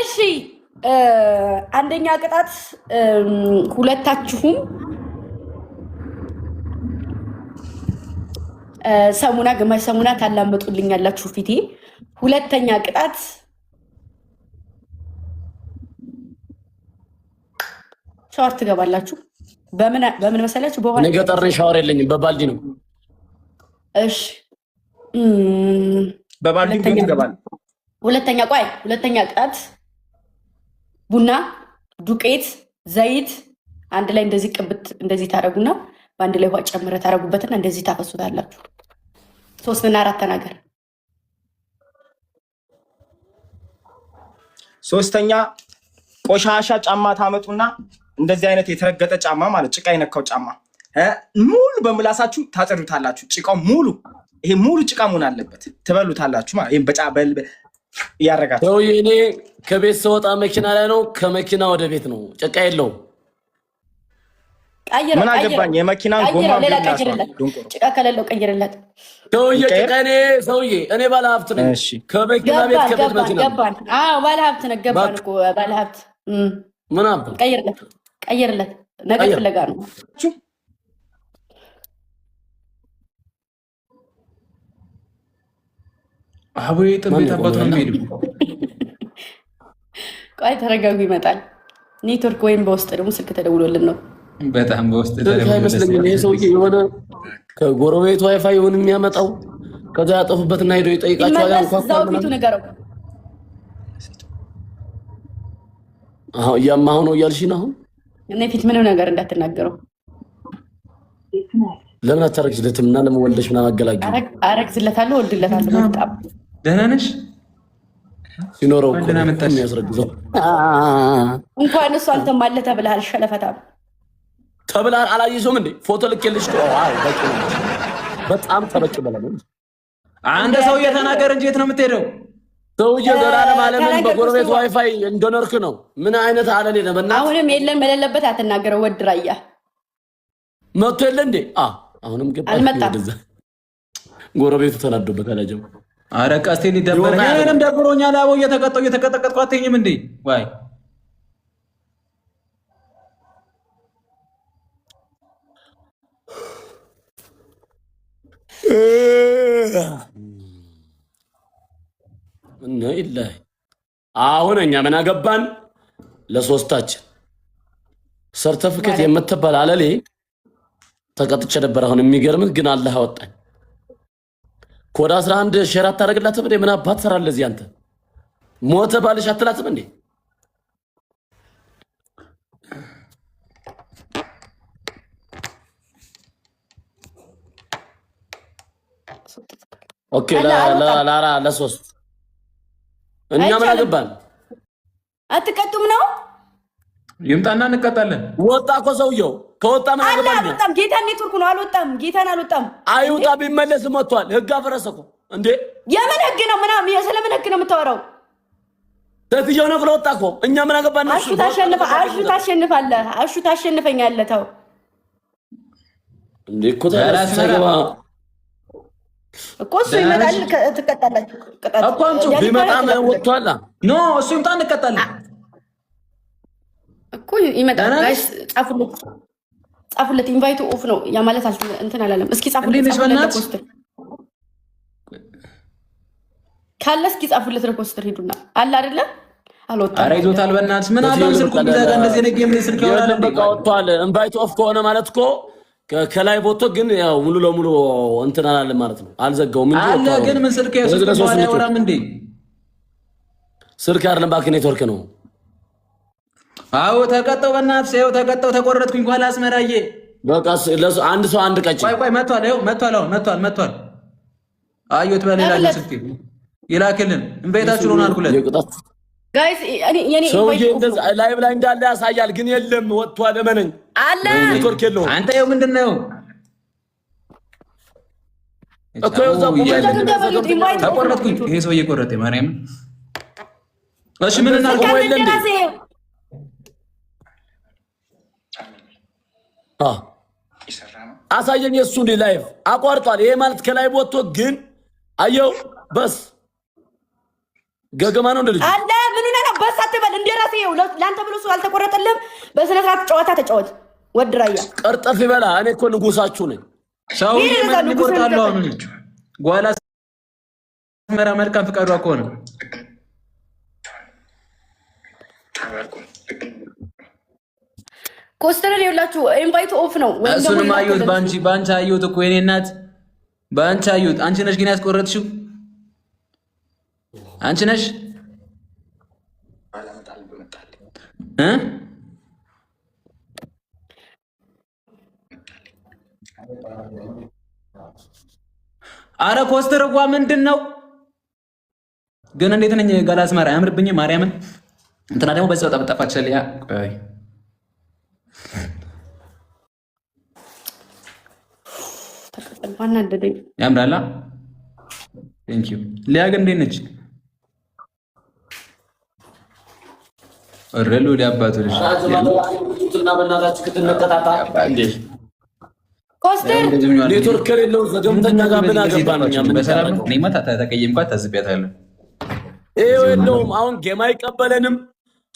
እሺ አንደኛ ቅጣት ሁለታችሁም ሰሙና ግማሽ ሰሙና ታላምጡልኛላችሁ ፊቴ። ሁለተኛ ቅጣት ሻወር ትገባላችሁ። በምን መሰላችሁ? በኋላ ነገ ጠርኝ ሻወር የለኝም በባልዲ ነው። እሺ በባልዲ ትገባል። ሁለተኛ ቅጣት ቡና፣ ዱቄት፣ ዘይት አንድ ላይ እንደዚህ ቅብት እንደዚህ ታረጉና በአንድ ላይ ውሃ ጨምረ ታረጉበትና እንደዚህ ታፈሱታላችሁ። 3 እና 4 ተናገር። ሶስተኛ ቆሻሻ ጫማ ታመጡና እንደዚህ አይነት የተረገጠ ጫማ ማለት ጭቃ የነካው ጫማ ሙሉ በምላሳችሁ ታጸዱታላችሁ። ጭቃው ሙሉ ይሄ ሙሉ ጭቃ መሆን አለበት። ትበሉታላችሁ ማለት ይሄን በጫበል ያረጋችሁ። ሰው እኔ ከቤት ስወጣ መኪና ላይ ነው፣ ከመኪና ወደ ቤት ነው። ጭቃ የለው። ምን አገባኝ? የመኪናን ጎማ ጭቃ ከሌለው ቀይርለት። ሰውዬ እኔ ባለ ሀብት ነኝ። ከመኪና ቤት ከቤት መኪና ገባን። አዎ ባለ ሀብት ነህ። ገባን እኮ ባለ ሀብት ምን አባ ቀይርለት። ነገር ፍለጋ ነው። አቦይ ጥቤት አባቱ ነው የሚሄዱ። ተረጋጉ፣ ይመጣል ኔትወርክ ወይም በውስጥ ደግሞ ስልክ ተደውሎልን ነው። በጣም በውስጥ አይመስለኝም። ይሄ ሰውዬ የሆነ ከጎረቤት ዋይፋይ ይሁን የሚያመጣው ከዛ ያጠፉበትና ሄዶ ይጠይቃቸዋል። ያንኳኳ ፊቱ ነገረው። እያማሁ ነው እያልሽ ነው። አሁን እኔ ፊት ምንም ነገር እንዳትናገረው። ለምን አታረግዝለትም? እና ለምን ወልደሽ ምናምን አገላጊ። አረግዝለታለሁ፣ ወልድለታለሁ። በጣም ደህና ነሽ? ሲኖረው እኮ የሚያስረግዘው እንኳን እሱ አንተም አለ ተብለሃል። ሸለፈታ ተብለሃል። አላየሽውም እንዴ? ፎቶ ልኬልሽ እኮ። አዎ በቂ ነው። በጣም ተበቂ በለ ነው። አንድ ሰው እየተናገር እንጂ የት ነው የምትሄደው? ሰውዬ ዘላለም ዓለምን በጎረቤት ዋይፋይ እንደነርክ ነው። ምን አይነት አለሌ ነው? በእናትህ አሁንም የለም በሌለበት አትናገረው። ወድራያ መጥቶ የለ እንዴ? አሁንም ገባ። አልመጣም። ጎረቤቱ ተናዶበት አላጀም። ኧረ ቀስቴ ሊደበረኝ እኔንም ደብሮኛል። አቦ እየተቀጠቀጥኩ አትይኝም እንዴ? ዋይ እና ኢላሂ አሁን እኛ ምን አገባን? ለሶስታችን ሰርተፊኬት የምትባል አለሌ ተቀጥቼ ነበር። አሁን የሚገርምህ ግን አላህ አወጣኝ። ኮድ 11 ሼር አታደርግላትም እንዴ? ምን አባት ሰራለህ እዚህ አንተ? ሞተ ባልሽ አትላትም እንዴ? ኦኬ ለሶስት እኛ ምን አገባን? አትቀጡም ነው? ይምጣና እንቀጣለን። ወጣ እኮ ሰውየው። ከወጣ ምን አገባን? አልወጣም። ጌታ ኔትወርክ ነው። አልወጣም። ጌታን አልወጣም። አይውጣ ቢመለስም ወጥቷል። ህግ አፈረሰ እኮ እንዴ! የምን ህግ ነው? ምናምን ስለምን ህግ ነው የምታወራው? ተትየው ነው ብሎ ወጣ እኮ። እኛ ምን አገባን? አሹ ታሸንፋለህ። አሹ ታሸንፈኛለህ። ተው እንዴ እኮ ታላሰገባ እኮ እሱ ይመጣል። ትቀጣላችሁ። ቅጣት እኮ አንቺ ቢመጣም ወጥቷል። ኖ እሱ ይምጣ እንቀጣለን እኮ ይመጣል። ጋይስ ጻፉለት። ኢንቫይቱ ኦፍ ነው ያ ማለት እንትን አላለም። እስኪ ጻፉለት ካለ እስኪ ጻፉለት። ለኮስተር ሄዱና አለ አይደለ? አልወጣም። ኧረ ይዞታል። በእናትሽ ምን አባም ስልኩ ቢዘጋ እንደዚህ ነገ ምን ስልክ ያወራል? በቃ ወጥቷል። ኢንቫይቱ ኦፍ ከሆነ ማለት እኮ ከላይ ቦቶ ግን ያው ሙሉ ለሙሉ እንትን አላለም ማለት ነው። አልዘጋውም እንጂ አለ። ግን ምን ስልክ ያወራም እንዴ? ስልክ አይደለም ባክ ኔትወርክ ነው። አዎ ተቀጣው። በእናትሽ ይኸው ተቀጣው። ተቆረጥኩኝ። ኋላ አስመራዬ በቃ አንድ ሰው አንድ ቀጭ ቆይ መጥቷል። ይኸው መጥቷል። አሁን መጥቷል። አዩት በሌላ ስልክ ይላክልን። እንቤታችሁ ሆነ አልኩለት። ጋይስ የኔ ሰውዬ እንደዛ ላይቭ ላይ እንዳለ ያሳያል፣ ግን የለም ወጥቷል። ለመነኝ አለ ኔትወርክ የለውም። አንተ ይኸው ምንድነው እኮ የዛ ተቆረጥኩኝ። ይሄ ሰውዬ ቆረጠ ማርያም። እሺ ምን እናድርግ? ወይ ለምን አሳየኝ። እሱ እንደ ላይቭ አቋርጧል። ይሄ ማለት ከላይቭ ወጥቶ ግን አየው በስ ገገማ ነው እንደልጅ አለ። ምን ነው በስ አትበል። እንደራሴ ይኸው ለአንተ ብሎ ሰው አልተቆረጠልህም። በስነ ስርዓት ጨዋታ ተጫወት። ወድራያ ቀርጠፍ ይበላ። እኔ እኮ ንጉሳችሁ ነኝ። ሰው ይቆርጣለሁ። አሁን ጓላ መራ መልካም ፍቃዷ ከሆነ ኮስተረን ይኸውላችሁ ኢንቫይት ኦፍ ነው። እሱንም አየሁት። በአንቺ አየሁት እኮ የኔ እናት፣ በአንቺ አየሁት። አንቺ ነሽ ግን ያስቆረጥሽው አንቺ ነሽ እ አረ ኮስተርጓ ምንድን ነው ግን? እንዴት ነኝ? ጋላስ ማርያም ያምርብኝ ማርያምን። እንትና ደግሞ በዚህ በጣም ጠፋችልኝ። ቆይ ተቀበል ማን እንደደኝ ያምራላ። ቴንክ ዩ ሊያ ግን እንዴት ነች? ወረሉ ሊያባቱ ልጅ እና በእናታችሁ ክትነቀጣጣ እንዴ ኮስተር ኔትወርክ ከሌለው ዘገምተኛ ጋር ምን አገባን? በሰላም እኔማ ተቀየምኳት፣ ታዝቢያታለሁ። ይሄው የለውም አሁን ጌም አይቀበለንም።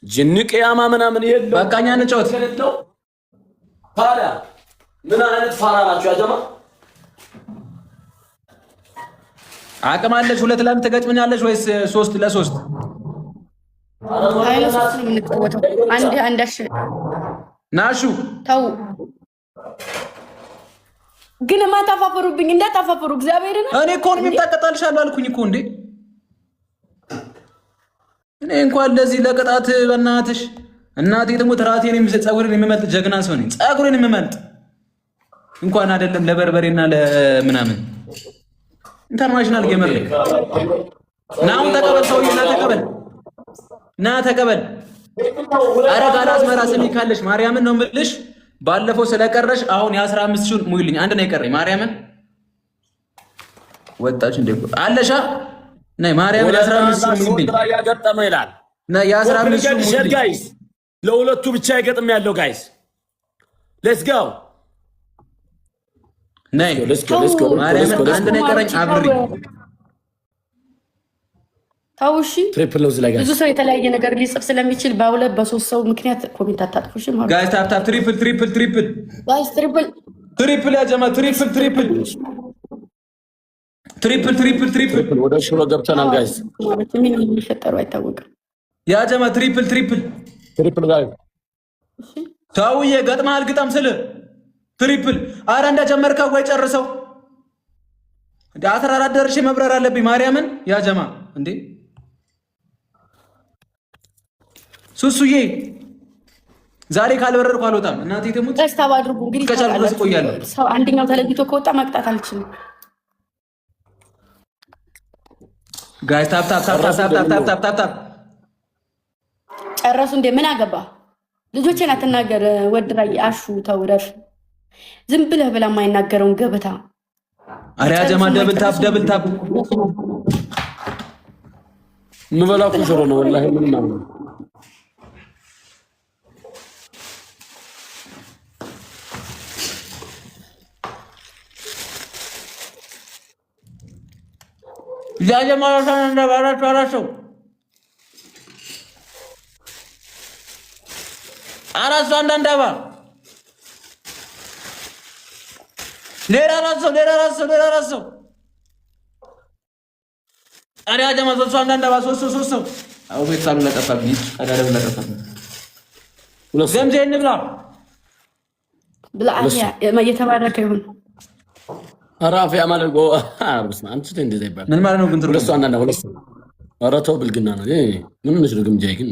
ጅን ቅያማ ምናምን የለው። በቃ እኛ እንጫወት። ታዲያ ምን አይነት ፋራ ናችሁ ያጀማ? አቅም አለሽ? 2 ላም ትገጭምኛለሽ ወይስ 3 ለ3? አይለ ሶስት ነው የምንጫወተው። አንዳሽ ናሹ ተው ግን ማታፋፈሩብኝ እንዳታፋፈሩ እግዚአብሔርን። እኔ እኮ ነው የምታቀጣልሻለሁ አልኩኝ እኮ እንዴ። እኔ እንኳን ለዚህ ለቅጣት በእናትሽ እናቴ ትሙት ራቴን ፀጉሬን የሚመልጥ ጀግና ሰው ነኝ። ፀጉሬን የሚመልጥ እንኳን አይደለም ለበርበሬና ለምናምን ኢንተርናሽናል ጌመር ነኝ። ናው ተቀበል፣ ሰውዬ ና ተቀበል፣ ና ተቀበል። አረ ጋላስ መራ ስሚ ካለሽ ማርያምን ነው የምልሽ። ባለፈው ስለቀረሽ አሁን የ15 ሺህ ሙይልኝ። አንድ ነው የቀረኝ። ማርያምን ወጣች እንዴ አለሻ ነይ ማርያምን የ15 ሺህ ሙይልኝ። ያገጠመ ይላል ነይ የ15 ሺህ ሙይልኝ ጋይስ። ለሁለቱ ብቻ ይገጥም ያለው ጋይስ። ሌትስ ጎ ነይ ማርያምን አንድ ነው የቀረኝ። አብሪ ታውሺ ትሪፕል ነው ላይ ብዙ ሰው የተለያየ ነገር ሊጽፍ ስለሚችል በሁለት በሶስት ሰው ምክንያት ኮሜንት አታጥፉሽ ማለት ጋይስ። ታፕ ታፕ ትሪፕል ትሪፕል ትሪፕል ጋይስ ትሪፕል ትሪፕል ያ ጀማ ትሪፕል ትሪፕል ትሪፕል ትሪፕል ትሪፕል ወደ ሽሮ ገብተናል ጋይስ። ማለት ምን የሚፈጠረው አይታወቅም። ያ ጀማ ትሪፕል ትሪፕል ትሪፕል ጋይስ ታውዬ ገጥማል ግጣም ስለ ትሪፕል አረ እንደጀመርከው ወይ ጨርሰው እንደ 14 ደርሼ መብረር አለብኝ። ማርያምን ያ ጀማ እንዴ ሱሱዬ ዛሬ ካልበረርኩ አልወጣም። እናቴ ትሙት ተስታባ አድርጉ እንግዲህ ከቻልኩ ድረስ እቆያለሁ። ሰው አንደኛው ተለይቶ ከወጣ መቅጣት አልችልም። ጋይስ ታፕ ታፕ ታፕ ታፕ ታፕ ታፕ ታፕ ጨረሱ እንዴ? ምን አገባ? ልጆቼን አትናገር። ወድራይ አሹ ተውረፍ። ዝም ብለህ ብላ የማይናገረውን ገበታ አሪያ ጀማ ደብል ታፕ ደብል ታፕ ምበላው ሽሮ ነው ወላሂ ምን ነው ዛሬ ማለት ነው እንደባራቸው አራሱ አንዳንዳባ ሌላ ራሱ አሪያ ጀማ ሶስት አንዳንዳባ ሶስት አው ቤታሉ ለጠፋብኝ አዳደብ ለጠፋብኝ ዘምዜ እንብላ ብላአያ የተባረከ ይሁን። አራፊ አማለ ጎ አርብስና አንቺ እንደዛ ይባል ምን ማለት ነው? ግን ሁለቱ አንዳንዳ ሁለቱ አራተው ብልግና ነው። ምን ነው ግምጃ ግን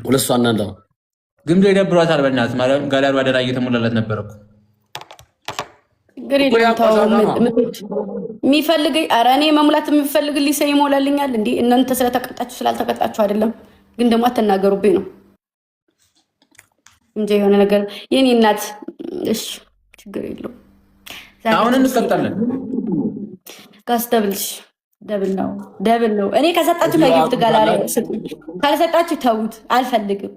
ሁለቱ አንዳንዳ ግምጃ ይደብሯታል። በእናትህ ማለት ጋላሩ አደራ እየተሞላላት ነበር እኮ የሚፈልገኝ ኧረ እኔ መሙላት የሚፈልግልኝ ሰው ይሞላልኛል። እንዴ እናንተ ስለተቀጣችሁ ስላልተቀጣችሁ አይደለም። ግን ደግሞ አትናገሩብኝ ነው እንጂ የሆነ ነገር የኔ እናት እሺ ችግር የለውም። አሁን እንቀጣለን። ጋስ ደብል ነው። እኔ ከሰጣችሁ ከጊፍት ጋላሪ ካልሰጣችሁ ተውት፣ አልፈልግም።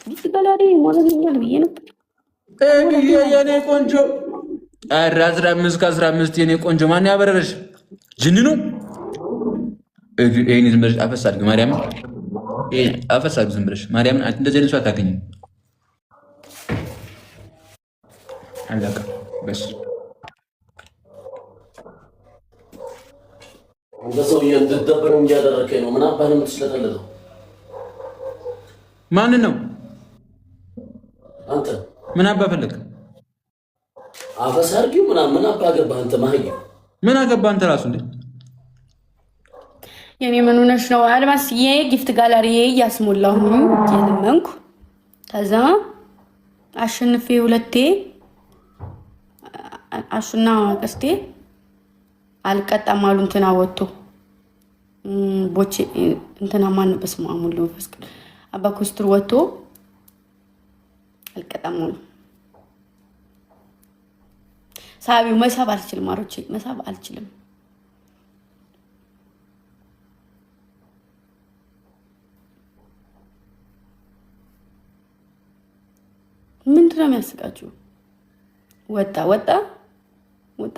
ጊፍት ጋላሪ ሞላልኛል ብዬ ነበር። የኔ ቆንጆ 15 ከ15 የኔ ቆንጆ ማን ያበረረሽ? ጅንኑ ይሄን ዝም ብለሽ አፈስ አድርጊ ማርያም። ይሄን አፈስ አድርጊ ዝም ብለሽ ማርያም። እንደዚህ አይነት ሰው አታገኝም። አለቀ በስ። እንደሰው እንድትደበር እንዲያደረከኝ ነው። ምን አባህ ነው የምትሽለጠለጠው? ማንን ነው አንተ? ምን አባ ፈለግ? አፈስ አድርጊው ምናምን ምን አባ ገባህ አንተ? ማህይ ምን አገባህ አንተ ራሱ እንዴ? የኔ ምን ሆነሽ ነው? አልማስዬ ጊፍት ጋላሪ እያስሞላሁ የለመንኩ ከዛ አሸንፌ ሁለቴ አሹና ቀስቴ አልቀጣም አሉ። እንትና ወጥቶ ቦቼ እንትና ማን ነው? በስመ አብ ወወልድ ወመንፈስ ቅዱስ አባ ኮስትር ወጥቶ አልቀጣም አሉ። ሳቢው መሳብ አልችልም። አሮቼ መሳብ አልችልም። ምንድን ነው የሚያስቃችሁ? ወጣ ወጣ ወጣ።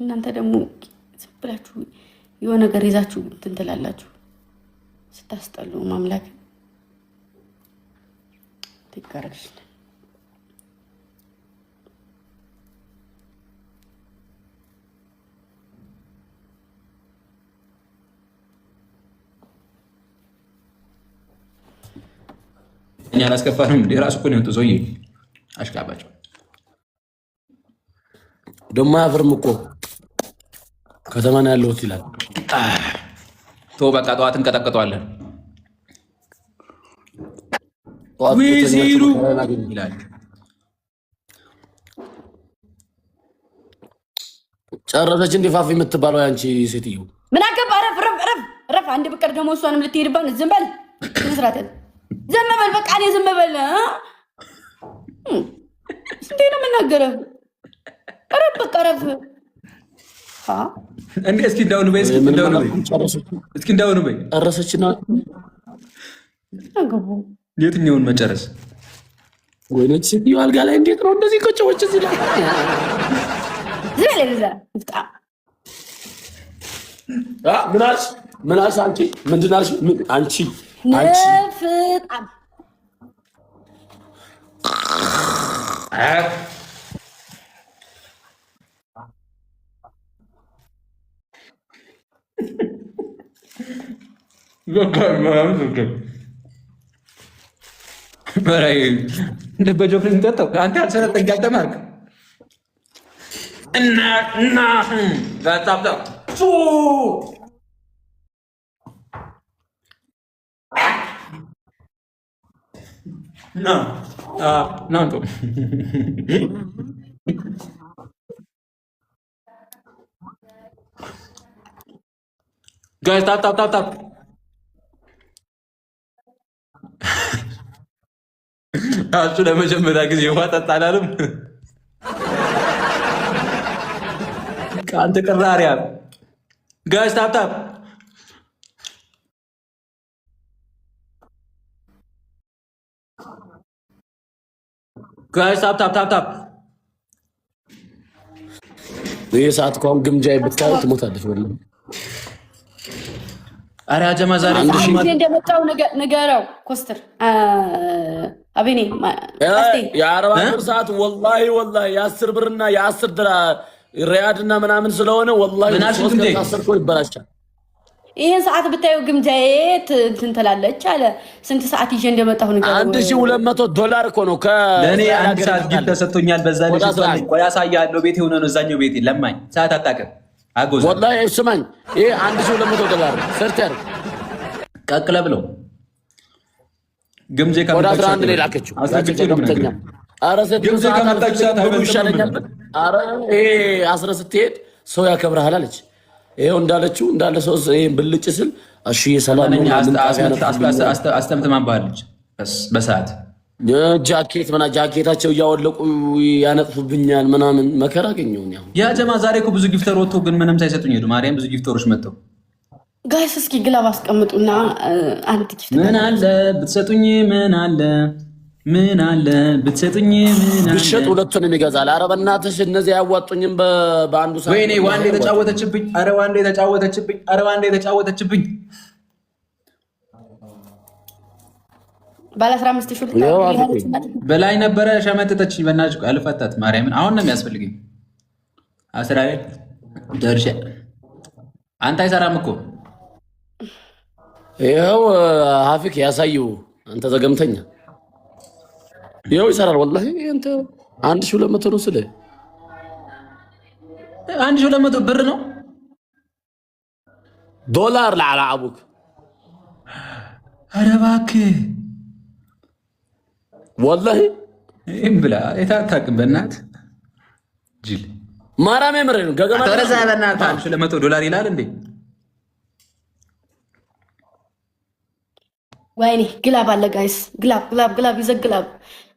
እናንተ ደግሞ ዝም ብላችሁ የሆነ ነገር ይዛችሁ እንትን ትላላችሁ። ስታስጠሉ ማምላክ ትቀርሽ። እኛ አላስከፋንም እንዴ? ራሱ እኮ ነው የወጣው ሰውዬ። አሽቃባቸው ደሞ አያፍርም እኮ ከተማ ነው ያለሁት ይላል። ተው በቃ ጠዋትን ቀጠቀጠዋለን ዊዚሩ ይላል። ጨረሰች እንዴ ፋፊ የምትባለው ያንቺ ሴትዮ? ምን አገባ? ረፍ አንድ ብቀር ደግሞ እሷንም ልትሄድባን። ዝም በል ስራት ዝም በል በቃ። እኔ ዝም በል እንዴ ነው የምናገረው? ረፍ በቃ ረፍ እንዴ። እስኪ እንዳውኑ በይ፣ እስኪ እንዳውኑ በይ፣ እስኪ እንዳውኑ በይ። ጨረሰችና አገቡ የትኛውን መጨረስ? ወይኔ ሴትዮ አልጋ ላይ እንዴት ነው እንደዚህ ቆጨዎች እዚህ ላይ ዝም በል እዛ ፍጣ። ምን አልሽ አንቺ? ምንድን አልሽ አንቺ? ነፍጣም በጆፍሪ እንጠጣው። አንተ ያልሰረጠኝ አልተማርክ እና ዛጣጣ No. Guys, tap. እሱ ለመጀመሪያ ጊዜ ውሃ ጠጣ አላለም። ከአንተ ቅራሪያ ጋይስ ታፕ ጋይስ ታፕ ይሄ ሰዓት ከሆነ ግምጃ ይብታው ትሞታለች ወላሂ። አረ አጀማ ዛሬ እንደመጣው ነገራው ኮስተር አቤኔ የ40 ብር ሰዓት ወላሂ የ10 ብርና የ10 ሪያድና ምናምን ስለሆነ ወላሂ ታሰርኮ ይበላሻል። ይሄን ሰዓት ብታዩ ግምጃዬ እንትን ትላለች አለ። ስንት ሰዓት ይዤ እንደመጣሁ ነገራው $1200 እኮ ነው። ለኔ አንድ ሰዓት ጊፍት ተሰጥቶኛል። በዛ ላይ ሲባል ቆይ ያሳያለሁ። ቤቴ ሆነ ነው እዛኛው ቤቴ ለማኝ ሰዓት አጣቀም አጎዛ ወላሂ ስማኝ፣ ይሄ $1200 ሰርተር ቀቅለ ብለው ግምጄ ከመጣች 11 ላይ ላከችው። አረ ግምጄ ከመጣች ሰዓት ይሻለኛል። አረ ይሄ አስረ ስትሄድ ሰው ያከብርሃል አለች። ይሄው እንዳለችው እንዳለ ሰው ይሄን ብልጭ ስል እሺ የሰላም ነው አስተምተማን ባለች በሰዓት ጃኬት ጃኬታቸው እያወለቁ ያነጥፉብኛል ምናምን መከራ አገኘሁኝ። አሁን ያ ጀማ ዛሬ እኮ ብዙ ጊፍተር ወጥቶ ግን ምንም ሳይሰጡኝ ሄዱ። ማርያም ብዙ ጊፍተሮች መጥተው ጋይስ እስኪ ግላብ አስቀምጡና አንድ ጊፍት ምን አለ ብትሰጡኝ ምን አለ ምን አለ ብትሰጡኝ ምን አለ ብሸጥ ሁለቱንም ይገዛል። ኧረ በእናትሽ እነዚህ አያዋጡኝም በአንዱ ሰዓት። ወይኔ ዋንዴ ተጫወተችብኝ። ኧረ ዋንዴ ተጫወተችብኝ። ኧረ ዋንዴ ተጫወተችብኝ። ባለ 15 ሺህ በላይ ነበረ ሸመጠጠችኝ። በእናትሽ አልፈታት ማርያምን። አሁን ነው የሚያስፈልገኝ። አስራኤል ደርሼ አንተ አይሰራም እኮ ይኸው ሀፊክ ያሳየው አንተ ዘገምተኛ ይኸው ይሰራል። ወላሂ አንተ 1200 ነው ስለ 1200 ብር ነው ዶላር ለዓላ አቡክ። ኧረ እባክህ ወላሂ ይሄን ብላ የታታቅም በእናትህ ጅል ማራም የምር ነው ገገማ ተረዛ በእናትህ 1200 ዶላር ይላል እንዴ? ወይኔ ግላብ አለ ጋይስ። ግላብ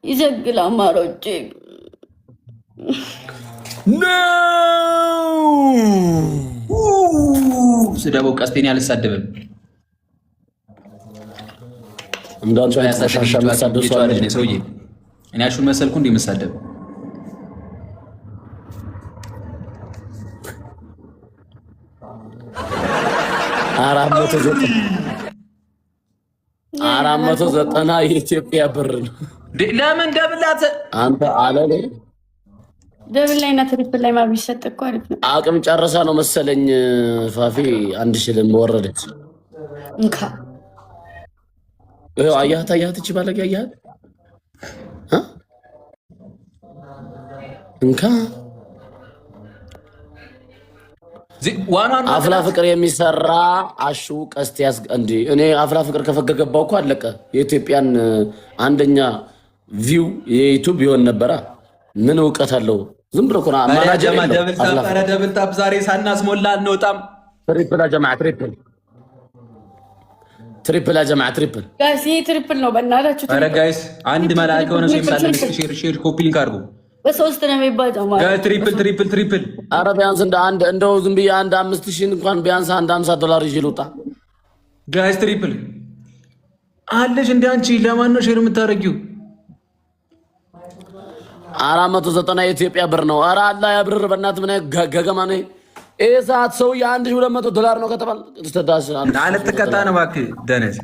ይዘግላብ ማሮጭ ስደበው ቀስቴን አልሳደብም። እንዳንቺ ያሳሻሻ መሳደብ ሰውዬ እኔ አሹን መሰልኩ እንዴ መሳደብ? አራት መቶ ዘጠና የኢትዮጵያ ብር ነው። ለምን ደብላት አንተ አለለ ደብል ላይ እና ትሪፕል ላይ ማቢሰጥ እኮ አሪፍ ነው። አቅም ጨርሳ ነው መሰለኝ ፋፊ 1000 ወረደች። እንካ አያት እቺ ባለጌ አያት እንካ አፍላ ፍቅር የሚሰራ አሹ ቀስት እንዲ እኔ አፍላ ፍቅር ከፈገገባው እኮ አለቀ። የኢትዮጵያን አንደኛ ቪው የዩቲዩብ ቢሆን ነበረ። ምን እውቀት አለው? ዝም ብሎ ኮና ማናጀር ደብል ታፕ ዛሬ ሳናስሞላ አንወጣም። ትሪፕል ጀማዓ ትሪፕል ጀማዓ ትሪፕል ጋይስ ትሪፕል ነው በእናታችሁ። ኧረ ጋይስ አንድ መላእክት ሆነ ሲምሳለን ሼር ኮፒ ሊንክ አድርጉ። በሶስት ነው የሚባለው ማለት ትሪፕል ኧረ ቢያንስ እንደው ዝም ብዬ አንድ 5000 እንኳን ቢያንስ አንድ $50 ይዤ ልውጣ። ጋይስ ትሪፕል አለሽ እንደ አንቺ ለማን ነው ሼር የምታደርጊው? 490 የኢትዮጵያ ብር ነው። ኧረ አላህ ያብርር በእናትህ። ምን ገገማ ነው ይሄ ሰዓት? ሰው $1200 ነው ከተባለ ተዳስ አልተቀጣ ነው እባክህ ደነዝ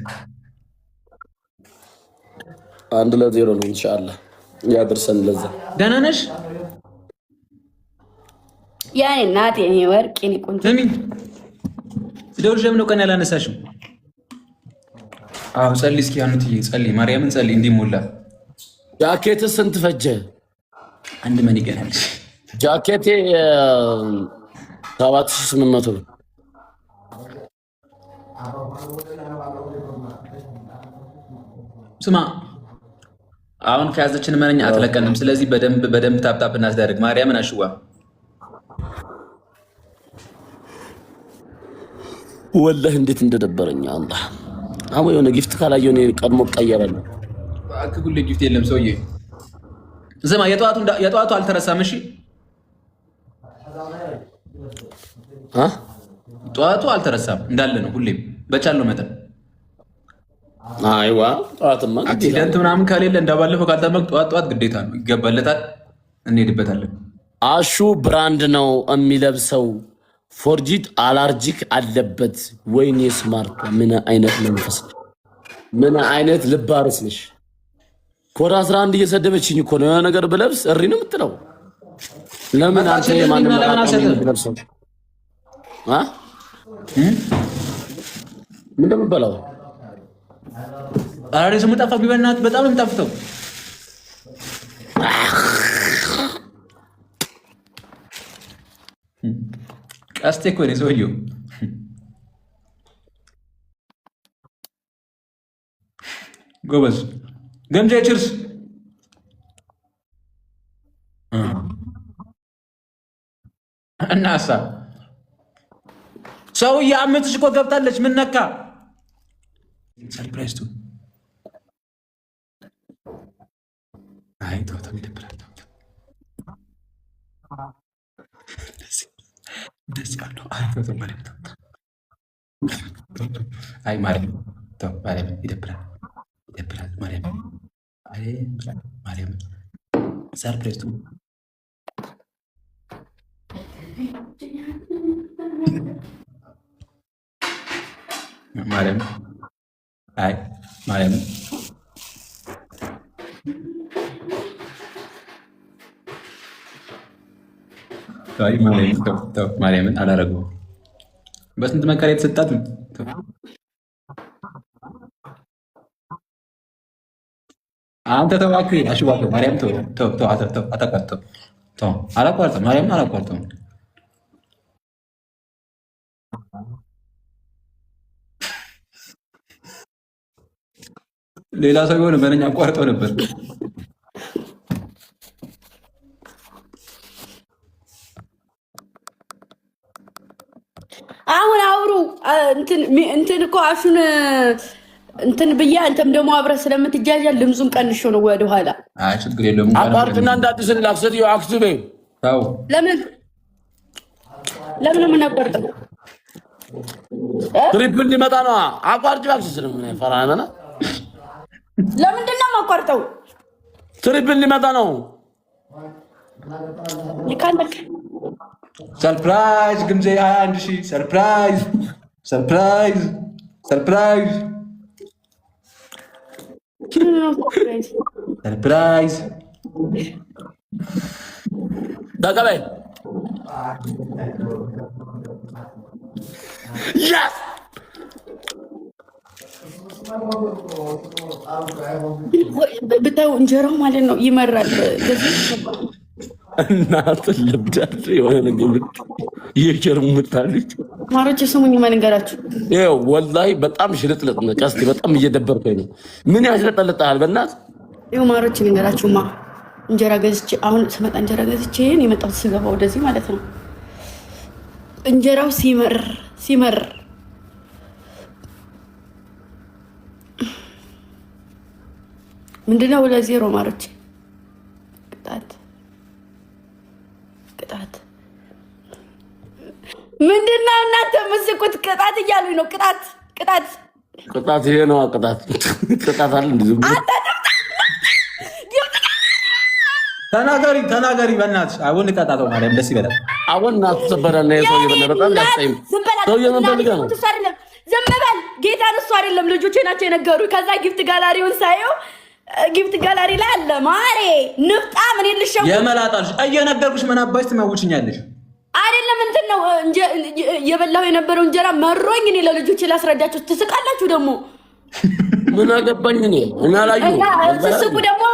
1-0 ነው ኢንሻአላህ ያድርሰን። ለዛ ደህና ነሽ? ያኔ እናቴ እኔ ወርቅ እኔ ቆንጆ ለምን ደውልሽ ለምን ነው ቀን ያላነሳሽው? አዎ ጸልይ እስኪ አንትዬ ጸልይ፣ ማርያምን ጸልይ እንዲሞላ። ጃኬት ስንት ፈጀ? አንድ ምን ይገናል? ጃኬቴ 7800 ነው። ስማ አሁን ከያዘችን መነኛ አትለቀንም። ስለዚህ በደንብ ታፕታፕ እናስደርግ። ማርያምን አሽዋ ወላሂ እንዴት እንደደበረኝ አላህ። አሁን የሆነ ጊፍት ካላየሁ እኔ ቀድሞ ቀየራለሁ። አክጉል ጊፍት የለም ሰውዬ። ስማ የጠዋቱ አልተረሳም። እሺ ጠዋቱ አልተረሳም እንዳለ ነው። ሁሌም በቻለው መጠን አይዋ ጠዋትማ አክሲደንት ምናምን ከሌለ እንዳባለፈው ካልተመቅ ጠዋት ግዴታ ነው፣ ይገባለታል። እንሄድበታለን። አሹ ብራንድ ነው የሚለብሰው። ፎርጂት አላርጂክ አለበት። ወይኔ ስማርት ምን አይነት መንፈስ ነው? ምን አይነት ልብ አርስ ነሽ? ኮድ 11 እየሰደበችኝ እኮ ነው። የሆነ ነገር ብለብስ እሪ ነው የምትለው። ለምን አንተ የማንም ለብሰው ምን እንደምበላው አሬ ስሙ ጠፋ። ቢበናት በጣም ነው የምጣፍተው። ቀስቴ እኮ ነው ሰውዬው። ጎበዝ ገምጃ ችርስ እናሳ ሰውዬ አመትሽ እኮ ገብታለች። ምን ነካ? ሰርፕራይዝ ቱ አይ ተውተው ይደብራል። ደስ ያለው አይ ማርያም ተው ማርያም ይደብራል ማርያም ማርያም ሰርፕራይዝ ማርያም አይ ማርያም ማርያምን አላረገውም። በስንት መከራ የተሰጣት አንተ ተባክ አሽባክ ማርያም ተው አታቋርጠው አላቋርጠው ማርያምን አላቋርጠው። ሌላ ሰው ቢሆን በእኛ አቋርጠው ነበር። አሁን አውሩ እንትን እኮ አሹን እንትን ብያ አንተም ደግሞ አብረህ ስለምትጃጃል ድምፁን ቀንሾ ነው ወደ ኋላ። አይ ችግር የለውም። አቋርጥና እንዳትስን ላክሰት አክስቤ ታው ለምን ምን ነበር ትሪፕል ሊመጣ ነው። አቋርጭ አክስስ ነው ምን ፈራናና ለምንድን ነው የማቋርጠው? ትሪፕል ሊመጣ ነው። ይካንደክ ሰርፕራይዝ ግምዜ 21000 ሰርፕራይዝ ሰርፕራይዝ ሰርፕራይዝ ሰርፕራይዝ ተቀበል። ያስ ብታዩ እንጀራው ማለት ነው ይመራል። እናት ልብዳት የሆነ ነገር እየቸርሙታለች። ማሮች ስሙኝ መንገራችሁ ይኸው ወላሂ በጣም ሽልጥልጥ ነው። ቀስቲ በጣም እየደበርከኝ ነው። ምን ያሽለጠልጣል? በእናት ይኸው ማሮች መንገራችሁማ እንጀራ ገዝቼ አሁን ስመጣ እንጀራ ገዝቼ የመጣሁት ስገባ ወደዚህ ማለት ነው። እንጀራው ሲመር ምንድነው? 2-0 ማሮች ቅጣት ምንድነው? እናንተ የምትስቁት ቅጣት እያሉኝ ነው። ቅጣት ይሄ ነው። ቅጣት አለ እንዴ? ተናገሪ በእናትሽ። አሁን ቀጣጣው ማርያም ደስ ይበላል። አሁን እናት ተበረና የሰው ይበለ በጣም ያስጠይም ሰው የምንፈልገው ነው። ዝም በል ጌታን። እሱ አይደለም ልጆቼ ናቸው የነገሩ። ከዛ ጊፍት ጋላሪውን ሳየው ጊፍት ጋላሪ ላይ አለ ማሬ ንፍጣ ምን ይልሽው የመላጣልሽ እየነገርኩሽ ምን አባሽ ትመውችኛለሽ? አይደለም እንትን ነው የበላው የነበረው እንጀራ መሮኝ እኔ ለልጆቼ ላስረዳችሁ። ትስቃላችሁ ደግሞ ምን አገባኝ እኔ እናላዩ ትስቁ ደግሞ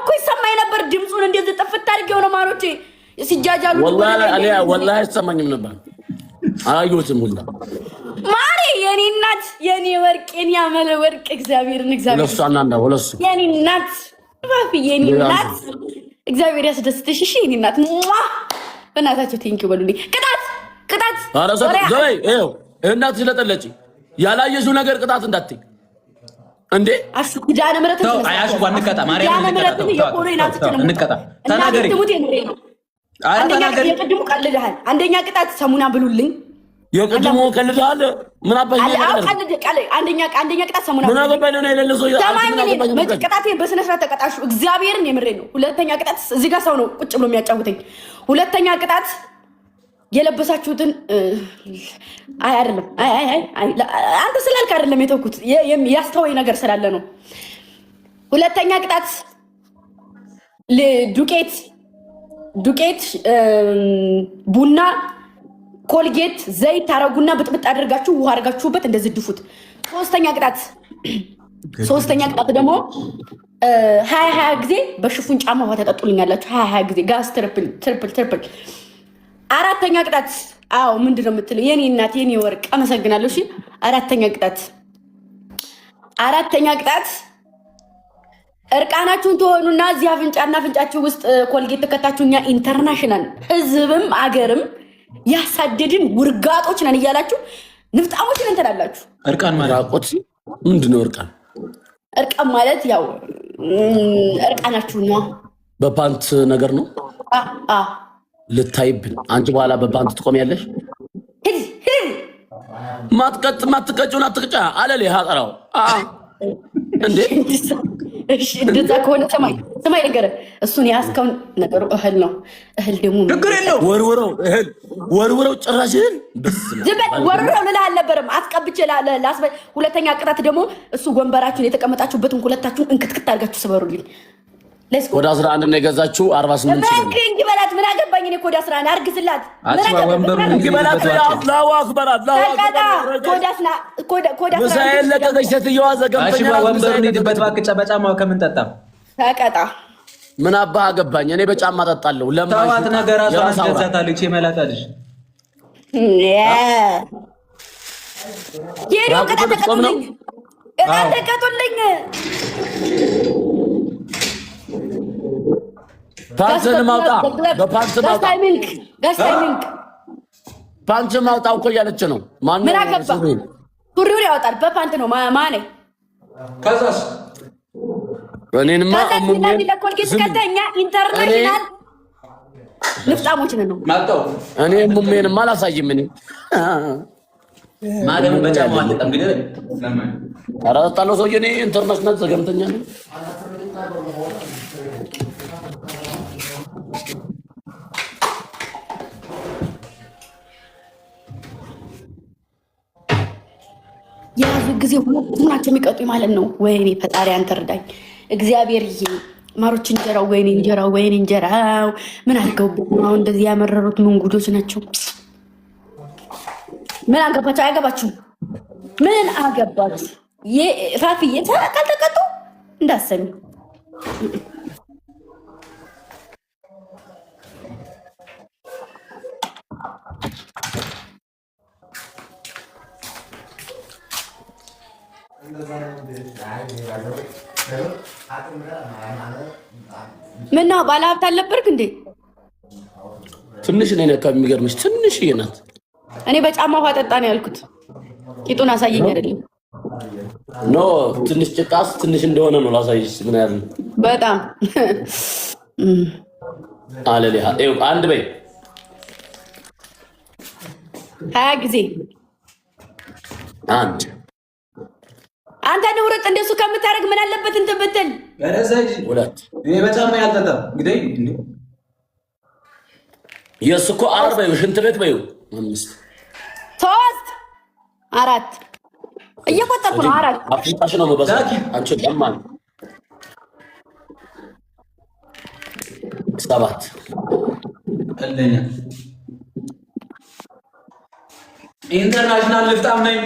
እኮ ይሰማኝ ነበር ድምፁን እንደዚህ ጥፍት አድርጌው ነው ማሮቼ ሲጃጃሉ። ወላሂ አይሰማኝም ነበር አላየሁትም ሁላ ማሪ የኔ እናት የኔ ወርቅ የኔ ያመለ ወርቅ እግዚአብሔርን ወለሱ የኔ እናት ባፊ የኔ እናት እግዚአብሔር ያስደስትሽ። እሺ የኔ እናት በእናታችሁ ቴንኪው በሉልኝ። ቅጣት ዘይ ይኸው እናት ስለጠለጭ ያላየሽው ነገር ቅጣት እንዳትይ እንዴ። አሹ ኪዳነ ምሕረት አያሽ ዋንቀጣ ማርያም እንቀጣ ተናገሪ። የቅድሙ ቀልልሃል። አንደኛ ቅጣት ሰሙና ብሉልኝ። የቅድሙ ቀልልሃል። ምን አባሽ አንደኛ ቅጣት ሰሙና ምን አገባኝ ነው የሌለሰው ቅጣት በስነ ስርዓት ተቀጣሹ። እግዚአብሔርን የምሬ ነው። ሁለተኛ ቅጣት እዚህ ጋር ሰው ነው ቁጭ ብሎ የሚያጫውተኝ። ሁለተኛ ቅጣት የለበሳችሁትን አይደለም አንተ ስላልክ አይደለም የተውኩት ያስተወይ ነገር ስላለ ነው። ሁለተኛ ቅጣት ዱቄት ቡና ኮልጌት ዘይት ታረጉና ብጥብጥ አድርጋችሁ ውሃ አድርጋችሁበት እንደዚህ ድፉት። ሶስተኛ ቅጣት ደግሞ 20 ጊዜ በሽፉን ጫማ ውሃ ተጠጡልኛላችሁ። 20 ጊዜ ጋዝ ትርፕል። አራተኛ ቅጣት ምንድነው የምትለው የኔ እናት የኔ ወርቅ አመሰግናለሁ። እሺ አራተኛ ቅጣት እርቃናችሁን ትሆኑና እዚህ አፍንጫና አፍንጫችሁ ውስጥ ኮልጌት ተከታችሁ እኛ ኢንተርናሽናል ህዝብም አገርም ያሳደድን ውርጋጦች ነን እያላችሁ ንፍጣሞች ነን ትላላችሁ። እርቃን ማለት ምንድነው? እርቃን ማለት ያው እርቃናችሁ ነው። በፓንት ነገር ነው ልታይብን። አንቺ በኋላ በፓንት ትቆሚያለሽ። ማትቀጭውን አትቅጫ አለሌ ሀጠራው እንዴ እሺ እንደዛ ከሆነ ሰማይ ነገር እሱን ያስከውን ነገሩ እህል ነው። እህል ደግሞ ችግር የለው ወርውረው ጭራሽን ዝበት ወርውረው ልላ አልነበረም። አስቀብቼ ላስበ ሁለተኛ ቅጣት ደግሞ እሱ ወንበራችሁን የተቀመጣችሁበትን ሁለታችሁን እንክትክት አድርጋችሁ ስበሩልኝ። ወደ 11 ነው የገዛችሁ 48 ሺህ ነው። እንግዲህ በላት ምን አገባኝ እኔ ኮዳ 11 አርግዝላት አጥባ ወንበሩ እንግዲህ በላት አላሁ አክበር አላሁ አክበር ኮዳ ሙሳኤል ለቀቀች ሴትዮዋ ዘገምተኛ ወንበሩ ይድበት ባክጫ በጫማው ከምን ጠጣ ተቀጣ ምን አባህ አገባኝ እኔ በጫማ ጠጣለሁ። ለማት ነገር አሷን ገዛታለች የመላጣልሽ የዶ ተቀጡልኝ ተቀጡልኝ ፓንትን ማውጣ በፓንት ማውጣ ጋስታይሚንግ ፓንት ማውጣ እኮ እያለች ነው። ማን ምን አገባ ሱሪውን ያወጣል በፓንት ነው ማኔ ከዛስ እኔንማ አሙኝ ለኮልጌት ከተኛ ኢንተርናሽናል ንፍጣሞች ነው ማጣው እኔ ሙሜንማ አላሳይም እኔ ማለም በጫማው አልጠጣም ግዴ አራጣለው ሰውዬ እኔ ኢንተርናሽናል ዘገምተኛ ነኝ። ያዙ ጊዜ ሁሉም ናቸው የሚቀጡኝ ማለት ነው። ወይኔ ፈጣሪ አንተ እርዳኝ እግዚአብሔርዬ። ማሮች እንጀራው ወይኔ እንጀራው ምን አድርገውብኝ ነው እንደዚህ ያመረሩት? ምን ጉዶች ናቸው? ምን አገባችሁ? አያገባችሁም። ምን አገባችሁ? ፋፍዬ ካልተቀጡ እንዳሰሚ ምን ነው ባለሀብት አልነበርክ እንዴ? ትንሽ ነኝ ነካ የሚገርምሽ ትንሽ ናት። እኔ በጫማ ውሃ ጠጣ ነው ያልኩት። ቂጡን አሳየኝ አይደለም ኖ ትንሽ ጭቃስ ትንሽ እንደሆነ ነው ላሳይሽ። ምን ያህል በጣም አለሊያ አንድ በይ 20 ጊዜ አንድ አንተ ንውረጥ እንደሱ ከምታረግ ምን አለበት እንትን ብትል ገረዘጅ ሁለት እኔ በጫማ ያልጠጣም እንግዲህ የሱኮ 40 ሽንት ቤት በይው 5 3 4 እየቆጠርኩ ነው። 4 አፍንጫሽ ነው መበሳ አንቺ ደማን 7 ቀለኛ ኢንተርናሽናል ልፍጣም ነኝ።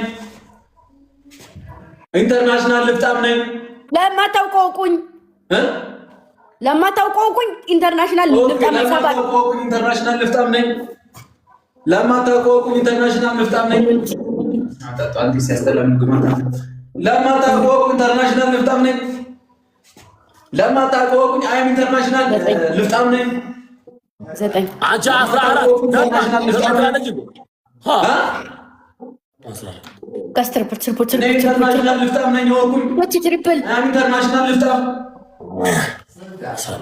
ኢንተርናሽናል ልፍጣም ነኝ። ለማታውቀውቁኝ ኢንተርናሽናል ልፍጣም ነኝ። 7 ኢንተርናሽናል ልፍጣም ነኝ። ለማታውቀውቁኝ ኢንተርናሽናል ልፍጣም ነኝ። አጣጣል ሲያስተላልም ግማታ ለማታውቀውቁኝ ኢንተርናሽናል ልፍጣም ነኝ። ለማታውቀውቁኝ አይም ኢንተርናሽናል ልፍጣም ነኝ። 9 አንቺ 14 ኢንተርናሽናል ልፍጣም ነኝ። ኢንተርናሽናል ልፍጣም ነኝ። ወቁኝ ትሪፕል አይም ኢንተርናሽናል ልፍጣም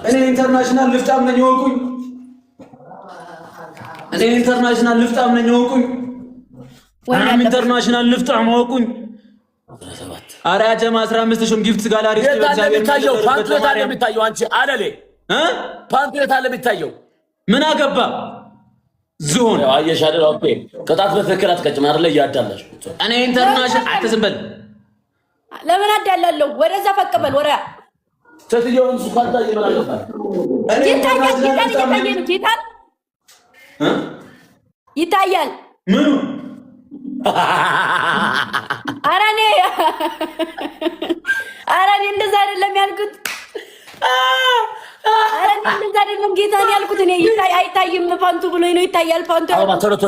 እኔ ኢንተርናሽናል ልፍጣም ነኝ። ወቁኝ እኔ ኢንተርናሽናል ልፍጣም ነኝ። ወቁኝ አይም ኢንተርናሽናል ልፍጣም ወቁኝ። ኧረ ያ ጀማ 15 ሺህ ጊፍት ጋላሪ የሚታየው ፓንቱ የት አለ የሚታየው? አንቺ አለሌ ፓንቱ የት አለ የሚታየው? ምን አገባ ዝሆን አየሽ አይደል? ኦኬ ቅጣት በትክክል አትቀጭም አይደል? እያዳላሽ እኔ ኢንተርናሽናል አትዝም በል። ለምን አዳላለሁ? ወደዛ ፈቅበል ወራ ሴትዮውን እሱ ካልታየ ምን አገባ? ይታያል ምኑ ኧረ እኔ እንደዛ አይደለም ያልኩት። ኧረ እኔ እንደዛ አይደለም ጌታን ያልኩት። እኔ አይታይም ፓንቱ ብሎኝ ነው። ይታያል ፓንቱ። ቶሎ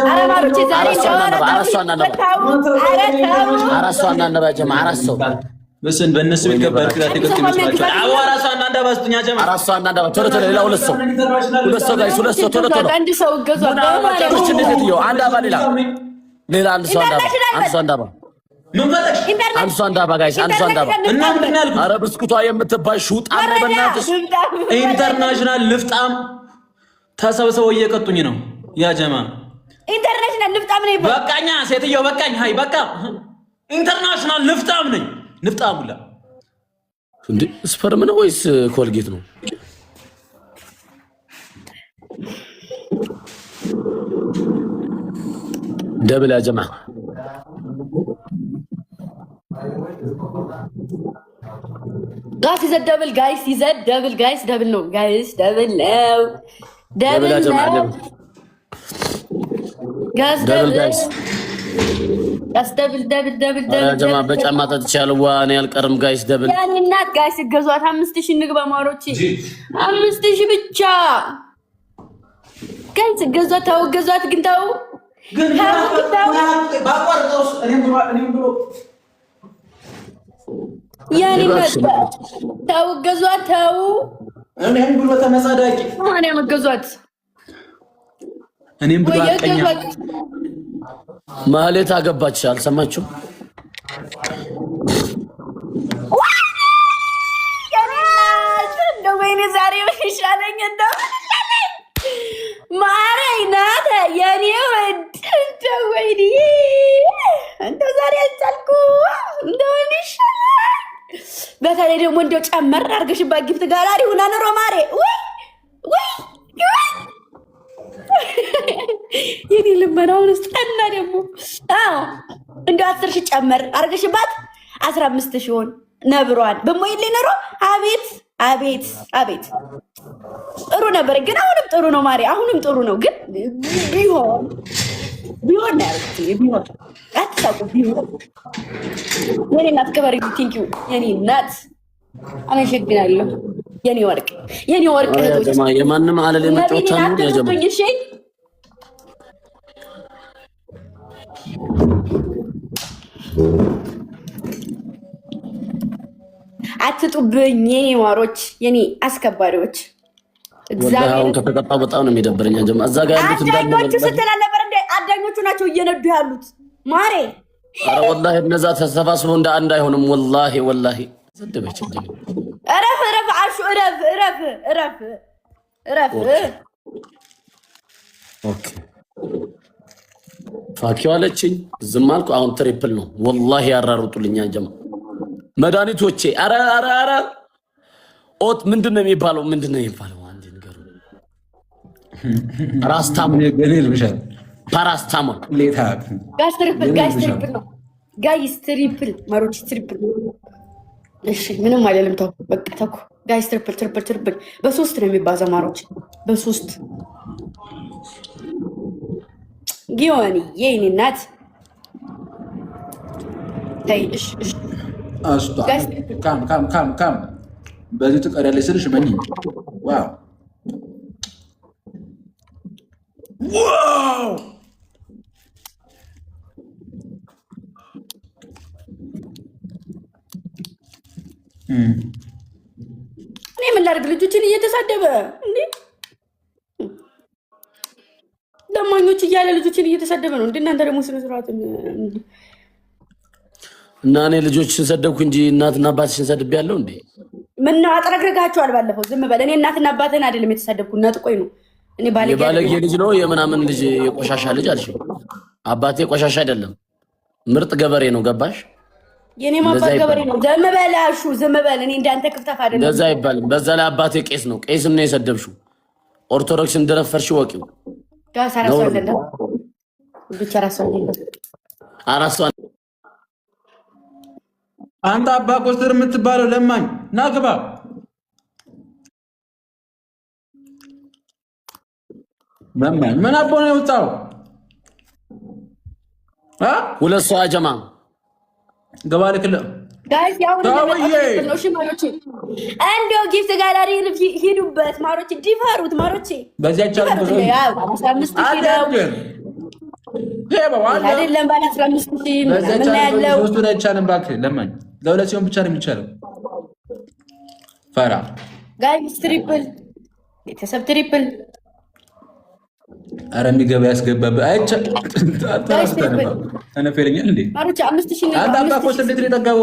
ኧረ ማሮቼ ዛሬ አራሷና ነባጀማ አራሰው በስን በእነሱ ቤት ገባር ክላት ተከትሎሽ ናቸው። አዎ አራሷና እንዳባስቱኛ ጀማ አራሷና እንዳባ ቶሎ ሌላ ሁለት ሰው ጋይስ ሁለት ሰው ቶሎ አንድ ሰው ገዟል። አንድ አባ ሌላ አንድ ሰው አንዳባ ምን ፈለግሽ? አንድ ሰው አንዳባ ጋይስ አንድ ሰው አንዳባ እና ምንድን ያልኩት? ኧረ ብስኩቷ የምትባይ ሹጣ ነው በእናትሽ። ኢንተርናሽናል ልፍጣም ተሰብስበው እየቀጡኝ ነው። ያ ጀማ ኢንተርናሽናል ልፍጣም ነኝ። በቃኛ ሴትዮ በቃኝ። ሃይ በቃ ኢንተርናሽናል ልፍጣም ነኝ። ንፍጣሙላ እንዴ ስፐርም ነው ወይስ ኮልጌት ነው? دبل يا جماعة Guys, is it double, guys? Is it double, guys? Double no, guys. Double no. دبل يا جماعة Guys, دبل guys. Guys, double. يا جماعة بجمع تتشالوا وانا الكرم guys double. يعني النات guys الجزوات 5000 نقبة ماروتشي 5000 بتشا. guys الجزوات هو الجزوات قنتاو. يعني ما تاو الجزوات تاو. أنا هم بقول تمسادك. أنا هم الجزوات. أنا هم بقول مالي تاقبات شال سمعتشو እንደው ወይኔ ዛሬ ይሻለኝ እንደው ማረይናት የኔ ወድ እንደው ወይኔ እንደው ዛሬ አልቻልኩ እንደው ይሻላል በተለይ ደግሞ እንደው ጨመር አድርገሽባት ጊፍት ጋላሪ ሁና ኑሮ ማሬ ወይ የኔ ልመናውን እስጠና ደግሞ እንደው 10 ሺህ ጨመር አድርገሽባት 15 ሺህ ሆን ነብሯን በሞይል ሊነሮ አቤት ጥሩ ነበር ግን አሁንም ጥሩ ነው ማሪ አሁንም ጥሩ ነው ግን ቢሆን ነው ቢሆን አትሳቁ ቢሆን የኔ እናት ከበሪ ቲንክ ዩ የኔ እናት አመሰግናለሁ የኔ ወርቅ እህቶች የማንም አለለ መጫወቻ ነው ያጀማ አትጡብኝ የኔ ዋሮች የኔ አስከባሪዎች እግዚአብሔር ከተቀጣው በጣም ነው የሚደብረኝ ጀማ እዛ ጋር ያሉት እንዳልነበረ ስትላልነበረ እንደ አዳኞቹ ናቸው እየነዱ ያሉት ማሬ አረ ወላሂ እነዛ ተሰባስበው እንደ አንድ አይሆንም ወላሂ ዘደበች እንዴ እረፍ አሹ እረፍ ኦኬ ፋኪው አለችኝ ዝም አልኩ አሁን ትሪፕል ነው ወላሂ ያራሩጡልኛ ጀማ መድኃኒቶቼ አረ ኦት ምንድነው የሚባለው አንዴ ንገሩ ፓራስታሞል ሌታ ጋይስ ትሪፕል ማሮች ትሪፕል እሺ ምንም አይደለም ተው በቃ ተኩ ጋይስ ትሪፕል በሶስት ነው የሚባዛው ማሮች በሶስት ጊዮኒ የኔ እናት ታይሽ አስቷ ካም በዚህ ትቀሪያለሽ ስልሽ መኝ ዋው እኔ ምን ላድርግ ልጆችን እየተሳደበ እንዴ ለማኞች እያለ ልጆችን እየተሳደበ ነው እንዴ እናንተ ደግሞ ስነ ስርዓት እና እኔ ልጆችን ሰደብኩ እንጂ እናትና አባትሽን ሰድቤያለሁ እንዴ ምን ነው አጥረግረጋችኋል ባለፈው ዝም በል እኔ እናትና አባትህን አይደለም የተሳደብኩ ነጥቆኝ ነው እኔ ባለጌ ልጅ ነው የምናምን ልጅ የቆሻሻ ልጅ አልሽ አባቴ ቆሻሻ አይደለም ምርጥ ገበሬ ነው ገባሽ የኔ ማባ ገበሬ ነው ዝም በል አሹ ዝም በል እኔ እንዳንተ ክፍተፍ አይደለም እንደዛ አይባልም በዛ ላይ አባቴ ቄስ ነው ቄስን ነው የሰደብሽው ኦርቶዶክስ እንደረፈርሽ ወቂው ጋር ሳራሰለ ብቻ አራሰለ አንተ አባ ኮስተር የምትባለው ለማኝ ና ግባ ለማኝ ምን አቦ ነው የወጣው ሁለት ሰው አጀማ ገባ ልክለ ጋይስ ያው ነው ሽማሮች አንዴው ጊፍት ጋላሪ ሂዱበት ማሮች ዲፋሩት ማሮች በዚያ ቻለ ብዙ ያው 15000 ነው አይደለም ባለ 15000 ምን ያለው ሶስቱ ላይ ቻለን ባክ ለማኝ ለሁለት ሲሆን ብቻ ነው የሚቻለው ፈራ ጋይስ ትሪፕል ቤተሰብ ትሪፕል አረ የሚገባ ያስገባብ አይቻ እኔ ፈረኛል እንዴ ማሮች 5000 ነው አንተ አባ ኮስት እንዴት ተጠጋው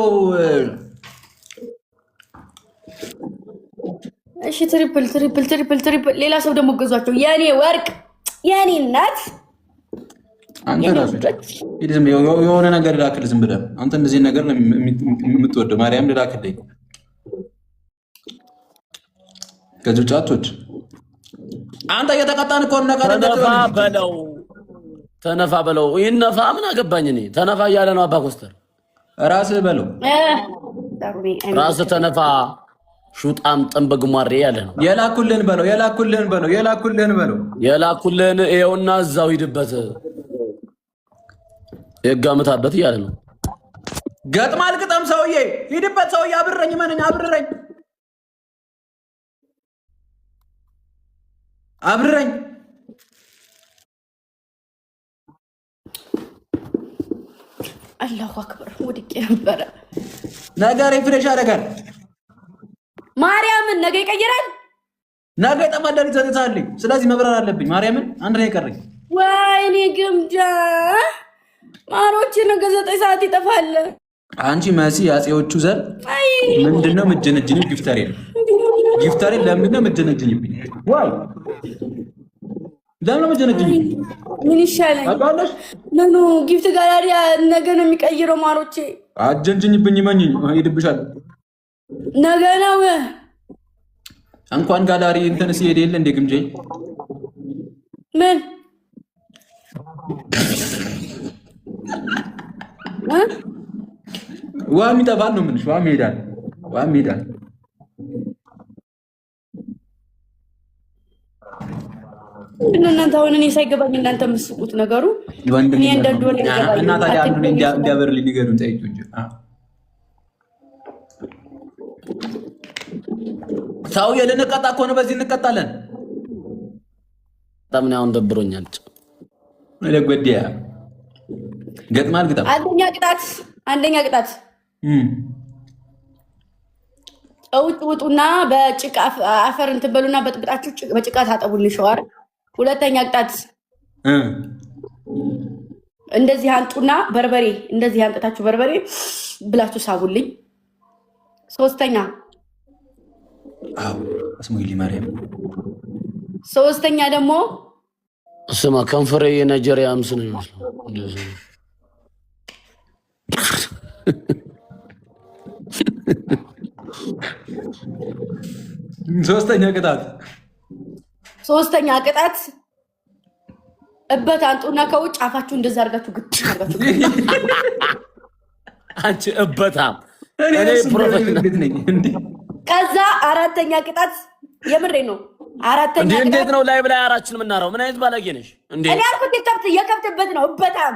እሺ ትሪፕል ሌላ ሰው ደግሞ ገዟቸው የኔ ወርቅ የኔ እናት አንተ ራሱ የሆነ ነገር ላክል ዝም ብለህ አንተ እንደዚህ ነገር የምትወደው ማርያም ልላክልኝ ከዚህ ጫቶች አንተ እየተቀጣን እኮ ነው። ተነፋ በለው ይነፋ ምን አገባኝ እኔ ተነፋ እያለ ነው አባ ኮስተር ራስህ በለው ራስህ ተነፋ ሹጣም ጥንበግ ሟሬ ያለ ነው የላኩልን በለው የላኩልን ይኸውና እዛው ሂድበት የጋምታበት እያለ ነው ገጥማል ግጠም ሰውዬ ሂድበት ሰውዬ አብረኝ ማንኛ አብረኝ አላሁ አክበር ወድቄ ነበረ ነገር ፍሬሽ አደረጋል ማርያምን ነገ ይቀየራል ነገ ተማዳሪ ዘንታልኝ ስለዚህ መብራር አለብኝ ማርያምን አንድ ላይ ቀረኝ ወይኔ ግምጃ ማሮች ነገ 9 ሰዓት ይጠፋል አንቺ መሲ ያጼዎቹ ዘር ምንድነው ምጀነጅኝ ጊፍታሬ ለምንድነው ምጀነጅኝብኝ ዋይ ለምን ምጀነጅኝ ምን ይሻላል አባለሽ ነኑ ጊፍት ጋላሪ ነገ ነው የሚቀይረው ማሮቼ አጀንጅኝብኝ ማንኝ ሄድብሻል ነገ ነው እንኳን ጋላሪ እንትን ሲሄድ የለ እንደ ግምጄ ምን ዋም ይጠፋል ነው ምንሽ ዋም ይሄዳል እናንተ አሁን እኔ ሳይገባኝ እናንተ መስቁት ነገሩ እኔ እንደዶለ ይገባኝ እና ታዲያ አንዱ እንዲያበርልኝ ንገሩን ጠይቁ እንጂ ታው የለነቀጣ እኮ ነው በዚህ እንቀጣለን በጣም ነው ደብሮኛል ለጎዲያ ገጥማል ግጣ አንደኛ ቅጣት ውጡና በጭቃ አፈር እንትን በሉና በጥብጣችሁ በጭቃ ታጠቡልኝ ሸዋር ሁለተኛ ቅጣት እንደዚህ አንጡና በርበሬ እንደዚህ አንጥታችሁ በርበሬ ብላችሁ ሳቡልኝ ሶስተኛ አስሙይሊ ማርያም ሶስተኛ ደግሞ ስማ ከንፈሬ የናይጄሪያ አምስ ነው ይመስላል ሶስተኛ ቅጣት እበት አንጡና ከውጭ አፋችሁ እንደዛ አድርጋችሁ ግጥ አድርጋችሁ አንቺ እበታም እኔ ፕሮፌሽናል ነኝ እንዴ ከዛ አራተኛ ቅጣት የምሬ ነው አራተኛ ቅጣት እንዴት ነው ላይ ብላ አራችን ምናራው ምን አይነት ባለጌ ነሽ እንዴ እኔ አልኩት የከብትበት ነው እበታም